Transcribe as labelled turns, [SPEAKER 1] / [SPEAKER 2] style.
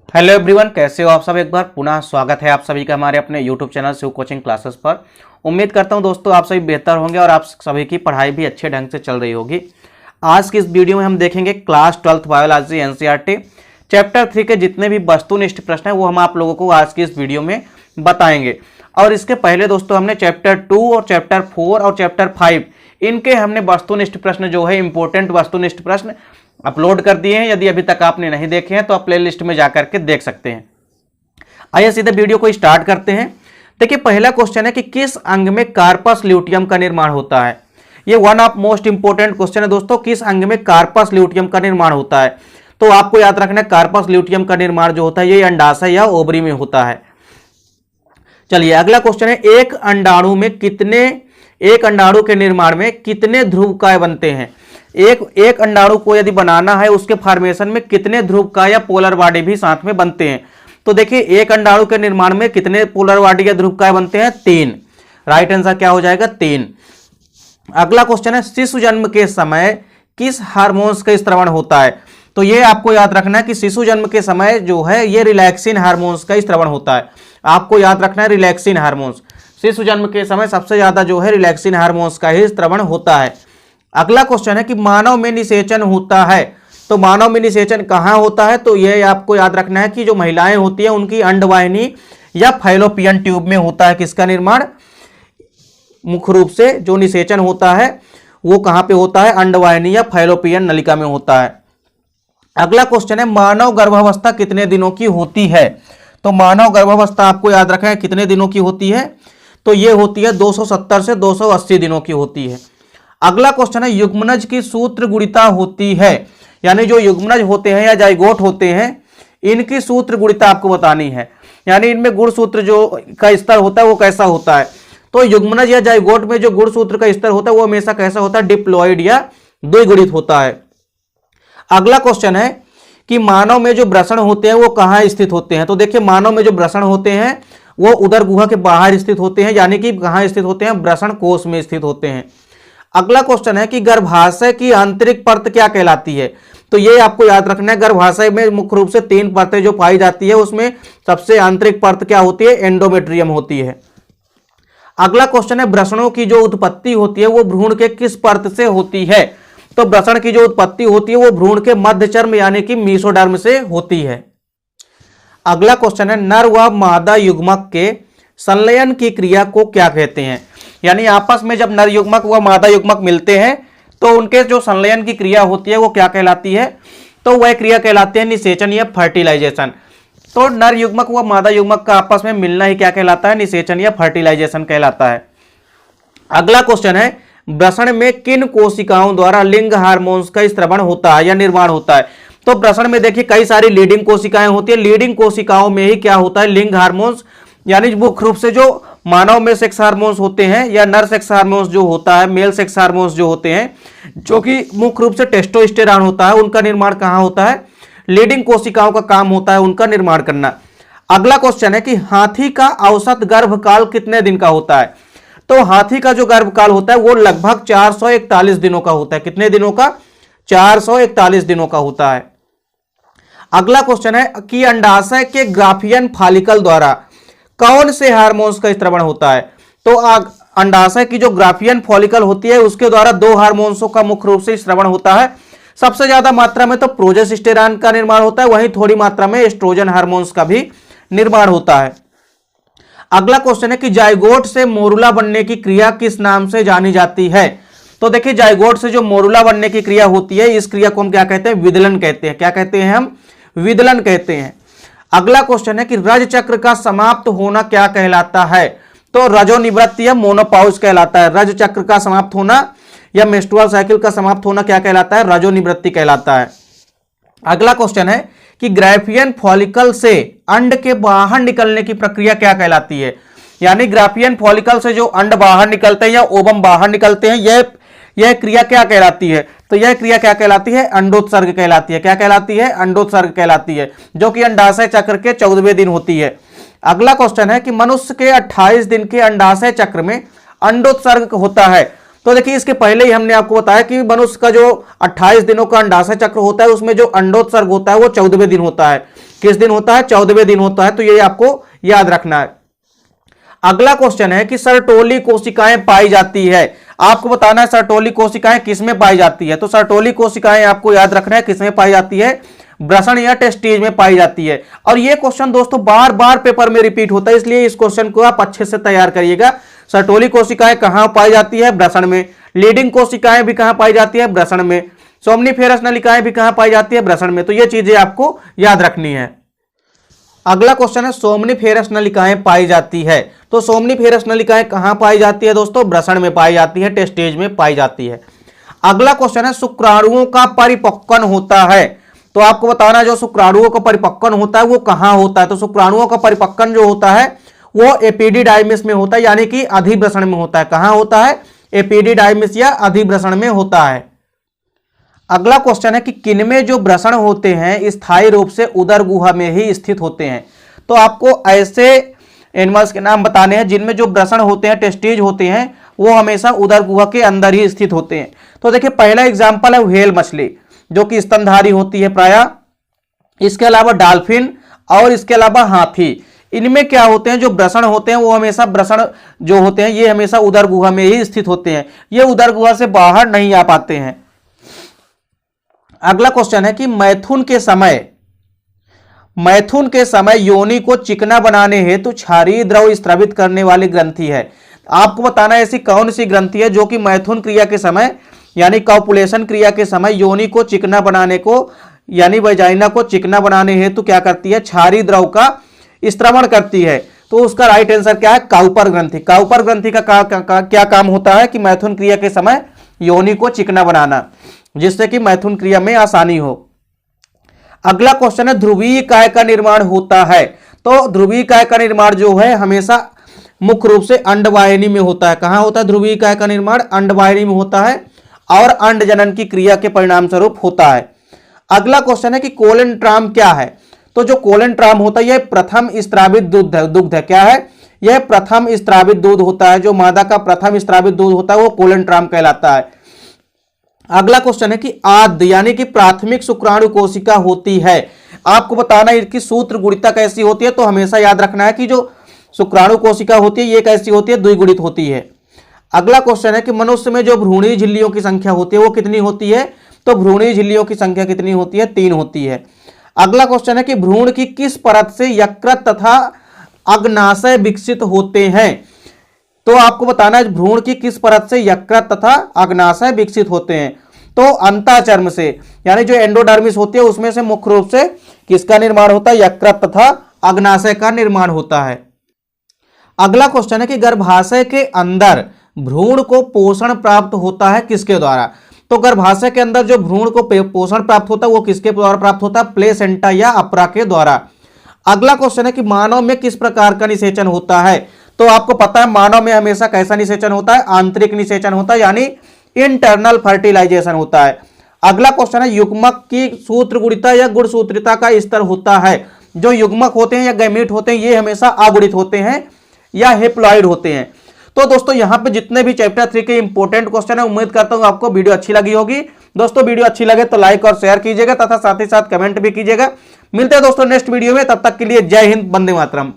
[SPEAKER 1] Hello everyone, कैसे हो आप सब। एक बार पुनः स्वागत है आप सभी का हमारे अपने YouTube channel Shiv coaching classes पर। उम्मीद करता हूं दोस्तों आप सभी बेहतर होंगे और आप सभी की पढ़ाई भी अच्छे ढंग से चल रही होगी। आज की इस वीडियो में हम देखेंगे class 12th biology NCERT chapter 3 के जितने भी वस्तुनिष्ठ प्रश्न हैं वो हम आप लोगों को आज की इस वीडियो में बताएंगे। और इसके पहले दोस्तों हमने चैप्टर 2 और चैप्टर 4 और चैप्टर 5 इनके हमने वस्तुनिष्ठ प्रश्न जो है इंपॉर्टेंट वस्तुनिष्ठ प्रश्न अपलोड कर दिए हैं। यदि अभी तक आपने नहीं देखे हैं तो आप प्लेलिस्ट में जाकर के देख सकते हैं। आइए सीधे वीडियो को स्टार्ट करते हैं। देखिए पहला क्वेश्चन है कि किस अंग में कार्पस ल्यूटियम का निर्माण होता है। ये one of most important question है दोस्तों, किस अंग में कार्पस ल्यूटियम का निर्माण होता है। तो आपको याद रखना है कार्पस ल्यूटियम का निर्माण जो होता है ये अंडाशय या ओवरी में होता है। चलिए अगला क्वेश्चन है, एक अंडाणु के निर्माण में कितने ध्रुवकाय बनते हैं। एक अंडाणु को यदि बनाना है उसके फॉर्मेशन में कितने ध्रुवकाय या पोलर बॉडी भी साथ में बनते हैं। तो देखिए एक अंडाणु के निर्माण में कितने पोलर बॉडी या ध्रुवकाय बनते हैं, 3। राइट आंसर क्या हो जाएगा, 3। अगला क्वेश्चन है, शिशु जन्म के समय किस हार्मोन्स का स्त्रवण होता है। तो ये आपको याद रखना है कि शिशु जन्म के समय जो है ये रिलैक्सिन हार्मोन्स का स्त्रवण होता है। आपको याद रखना है रिलैक्सिन हार्मोन्स, शिशु जन्म के समय सबसे ज्यादा जो है रिलैक्सिन हार्मोन्स का ही स्त्रवण होता है। अगला क्वेश्चन है कि मानव में निषेचन होता है। तो मानव में निषेचन कहाँ होता है। तो ये आपको याद रखना है कि जो महिलाएं होती हैं उनकी अंडवाहिनी या फैलोपियन ट्यूब में होता है किसका निर्माण, मुख्य रूप से जो निषेचन होता है वो कहां पे होता है, अंडवाहिनी या फैलोपियन नलिका में होता है। अगला क्वेश्चन है, मानव गर्भावस्था कितने दिनों की होती है। तो मानव गर्भावस्था आपको याद रखना है कितने दिनों की होती है। तो ये होती है 270 से 280 दिनों की होती है। अगला क्वेश्चन है, युग्मनज की सूत्र गुणिता होती है। यानी जो युग्मनज होते हैं या जाइगोट होते हैं इनकी सूत्र गुणिता आपको बतानी है। यानी इनमें गुणसूत्र जो का स्तर होता है वो कैसा होता है। तो युग्मनज या जाइगोट में जो गुणसूत्र का स्तर होता है वो हमेशा कैसा होता है, डिप्लॉइड या द्विगुणित होता है। अगला क्वेश्चन है कि मानव में जो वृषण होते हैं वो कहाँ स्थित होते हैं। तो देखिए मानव में जो वृषण होते हैं वो उदर गुहा के बाहर स्थित होते हैं, यानी कि कहाँ स्थित होते हैं, वृषण कोश में स्थित होते हैं। अगला क्वेश्चन है कि गर्भाशय की आंतरिक परत क्या कहलाती है। तो ये आपको याद रखना है, गर्भाशय में मुख्य रूप से 3 परतें जो पाई जाती है उसमें सबसे आंतरिक परत क्या होती है, एंडोमेट्रियम होती है। अगला क्वेश्चन है, वृषणों की जो उत्पत्ति होती है वो भ्रूण के किस परत से होती है। तो वृषण की जो उत्पत्ति होती है वो भ्रूण के मध्यचर्म यानी कि मीसोडर्म से होती है। अगला क्वेश्चन है, नर व मादा युग्मक के संलयन की क्रिया को क्या कहते हैं। यानी आपस में जब नर युग्मक व मादा युग्मक मिलते हैं तो उनके जो संलयन की क्रिया होती है वो क्या कहलाती है। तो वह क्रिया कहलाती है निषेचन या फर्टिलाइजेशन। तो नर युग्मक व मादा युग्मक का आपस में मिलना ही क्या कहलाता है, निषेचन या फर्टिलाइजेशन कहलाता है। अगला क्वेश्चन है, वृषण में किन कोशिकाओं द्वारा लिंग हार्मोन्स का स्त्रवण होता है या निर्माण होता है। तो वृषण में देखिए कई सारी लीडिंग कोशिकाएं होती है, लीडिंग कोशिकाओं में ही क्या होता है, लिंग हार्मोन्स। यानी मुख्य रूप से जो मानव में सेक्स हार्मोन्स होते हैं या नर सेक्स हार्मोन्स जो होता है, मेल सेक्स हार्मोन्स जो होते हैं जो कि मुख्य रूप से टेस्टोस्टेरॉन होता है, उनका निर्माण कहाँ होता है, लीडिंग कोशिकाओं का काम होता है उनका निर्माण करना। अगला क्वेश्चन है कि हाथी का औसत गर्भकाल कितने दिन का होता है। तो हाथी का जो गर्भकाल होता है वो लगभग 441 दिनों का होता है। कितने दिनों का, 441 दिनों का होता है। अगला क्वेश्चन है कि अंडाशय के ग्राफियन फॉलिकल द्वारा कौन से हार्मोन्स का स्त्रवण होता है। तो अंडाशय की जो ग्राफियन फॉलिकल होती है उसके द्वारा 2 हार्मोन्सों का मुख्य रूप से स्त्रवण होता है। सबसे ज्यादा मात्रा में तो प्रोजेस्टेरॉन का निर्माण होता है, वहीं थोड़ी मात्रा में एस्ट्रोजन हार्मोन्स का भी निर्माण होता है। अगला क्वेश्चन है कि जाइगोट से मोरुला बनने की क्रिया किस नाम से जानी जाती है। तो देखिए जाइगोट से जो मोरुला बनने की क्रिया होती है इस क्रिया को हम क्या कहते हैं, विदलन कहते हैं। क्या कहते हैं हम, विदलन कहते हैं। अगला क्वेश्चन है कि रज चक्र का समाप्त होना क्या कहलाता है। तो रजोनिवृत्ति या मोनोपाउज कहलाता है। रज चक्र का समाप्त होना या मेंस्ट्रुअल साइकिल का समाप्त होना क्या कहलाता है, रजोनिवृत्ति कहलाता है। अगला क्वेश्चन है कि ग्राफियन फॉलिकल से अंड के बाहर निकलने की प्रक्रिया क्या कहलाती है। यानी ग्राफियन फॉलिकल से जो अंड बाहर निकलते हैं या ओवम बाहर निकलते हैं यह क्रिया क्या कहलाती है। तो यह क्रिया क्या कहलाती है, अंडोत्सर्ग कहलाती है। क्या कहलाती है, अंडोत्सर्ग कहलाती है, जो कि अंडाशय चक्र के 14वें दिन होती है। अगला क्वेश्चन है कि मनुष्य के 28 दिन के अंडाशय चक्र में अंडोत्सर्ग होता है। तो देखिए इसके पहले ही हमने आपको बताया कि मनुष्य का जो 28 दिनों का अंडाशय चक्र होता है उसमें जो अंडोत्सर्ग होता है वो 14वें दिन होता है। किस दिन होता है? 14वें दिन होता है। तो ये आपको याद रखना है। अगला क्वेश्चन है कि सर्टोली कोशिकाएं पाई जाती है। आपको बताना है सर्टोली कोशिकाएं किसमें पाई जाती है। तो सर्टोली कोशिकाएं आपको याद रखना है किसमें पाई जाती है? वृषण या टेस्टिज में पाई जाती है। और ये क्वेश्चन दोस्तों बार बार पेपर में रिपीट होता है, इसलिए इस क्वेश्चन को आप अच्छे से तैयार करिएगा। सर्टोली कोशिकाएं कहां पाई जाती है? वृषण में। लीडिंग कोशिकाएं भी कहां पाई जाती है? वृषण में। सोमनीफेरस नलिकाएं भी कहां पाई जाती है? वृषण में। तो ये चीजें आपको याद रखनी है। अगला क्वेश्चन है सोमनीफेरस नलिकाएं पाई जाती है। तो सोमनीफेरस नलिकाएं कहां पाई जाती है दोस्तों? वृषण में पाई जाती है, टेस्टेज में पाई जाती है। अगला क्वेश्चन है शुक्राणुओं का परिपक्वन होता है। तो आपको बताना जो शुक्राणुओं का परिपक्वन होता है वो कहां होता है। तो शुक्राणुओं का परिपक्वन जो होता है वो एपिडिडाइमिस में होता है, यानी कि अधिवृषण में होता है। कहां होता है? एपिडिडाइमिस या अधिवृषण में होता है। अगला क्वेश्चन है कि किनमें जो वृषण होते हैं स्थायी रूप से उदर गुहा में ही स्थित होते हैं। तो आपको ऐसे एनिमल्स के नाम बताने हैं जिनमें जो वृषण होते हैं, टेस्टीज होते हैं, वो हमेशा उदर गुहा के अंदर ही स्थित होते हैं। तो देखिए पहला एग्जाम्पल है व्हेल मछली जो कि स्तनधारी होती है प्रायः। इसके अलावा डॉल्फिन और इसके अलावा हाथी। इनमें क्या होते हैं? जो वृषण होते हैं वो हमेशा वृषण जो होते हैं ये हमेशा उदर गुहा में ही स्थित होते हैं, ये उदर गुहा से बाहर नहीं आ पाते हैं। अगला क्वेश्चन है कि मैथुन के समय योनि को चिकना बनाने हेतु क्षारीय द्रव स्रावित करने वाली ग्रंथि है। आपको बताना है ऐसी कौन सी ग्रंथि है जो कि मैथुन क्रिया के समय यानी कॉपुलेशन क्रिया के समय योनि को चिकना बनाने को यानी वजाइना को चिकना बनाने हेतु क्या करती है? क्षारीय द्रव का स्त्रवण करती है। तो उसका राइट आंसर क्या है? काउपर ग्रंथि। काउपर ग्रंथि का क्या काम होता है कि मैथुन क्रिया के समय योनि को चिकना बनाना, जिससे कि मैथुन क्रिया में आसानी हो। अगला क्वेश्चन है ध्रुवीय काय का निर्माण होता है। तो ध्रुवीय काय का निर्माण जो है हमेशा मुख्य रूप से अंडवाहिनी में होता है। कहां होता है ध्रुवीय काय का निर्माण? अंडवाहिनी में होता है और अंड जनन की क्रिया के परिणाम स्वरूप होता है। अगला क्वेश्चन है कि कोलेंट्राम क्या है। तो जो कोलेंट्राम होता है यह प्रथम स्त्रावित दुग्ध है। क्या है? यह प्रथम स्त्रावित दूध होता है। जो मादा का प्रथम स्त्रावित दूध होता है वो कोलेंट्राम कहलाता है। अगला क्वेश्चन है कि आद्य यानी कि प्राथमिक शुक्राणु कोशिका होती है। आपको बताना है कि सूत्र गुणिता कैसी होती है। तो हमेशा याद रखना है कि जो शुक्राणु कोशिका होती है ये कैसी होती है? द्विगुणित होती है। अगला क्वेश्चन है कि मनुष्य में जो भ्रूणीय झिल्लियों की संख्या होती है वो कितनी होती है? तो भ्रूणीय झिल्लियों की संख्या कितनी होती है? 3 होती है। अगला क्वेश्चन है कि भ्रूण की किस परत से यकृत तथा अग्नाशय विकसित होते हैं। तो आपको बताना है भ्रूण की किस परत से यकृत तथा अग्नाशय विकसित होते हैं। तो अंतःचर्म से यानी जो एंडोडर्मिस होती है उसमें से मुख्य रूप से किसका निर्माण होता है? यकृत तथा अग्नाशय का निर्माण होता है। अगला क्वेश्चन है कि गर्भाशय के अंदर भ्रूण को पोषण प्राप्त होता है किसके द्वारा। तो गर्भाशय के अंदर जो भ्रूण को पोषण प्राप्त होता है वो किसके द्वारा प्राप्त होता है? प्लेसेंटा या अपरा के द्वारा। अगला क्वेश्चन है कि मानव में किस प्रकार का निषेचन होता है। तो आपको पता है मानव में हमेशा कैसा निषेचन होता है? आंतरिक निषेचन होता है, यानी इंटरनल फर्टिलाइजेशन होता है। अगला क्वेश्चन है युग्मक की सूत्र गुणिता या गुणसूत्रिता का स्तर होता है। जो युग्मक होते हैं या गैमीट होते हैं ये हमेशा अगुणित होते हैं या हेप्लॉइड होते हैं। तो दोस्तों यहाँ पे जितने भी चैप्टर 3 के इंपॉर्टेंट क्वेश्चन है उम्मीद करता हूँ आपको वीडियो अच्छी लगी होगी। दोस्तों वीडियो अच्छी लगे तो लाइक और शेयर कीजिएगा तथा साथ ही साथ कमेंट भी कीजिएगा। मिलते हैं दोस्तों नेक्स्ट वीडियो में, तब तक के लिए जय हिंद, वंदे मातरम।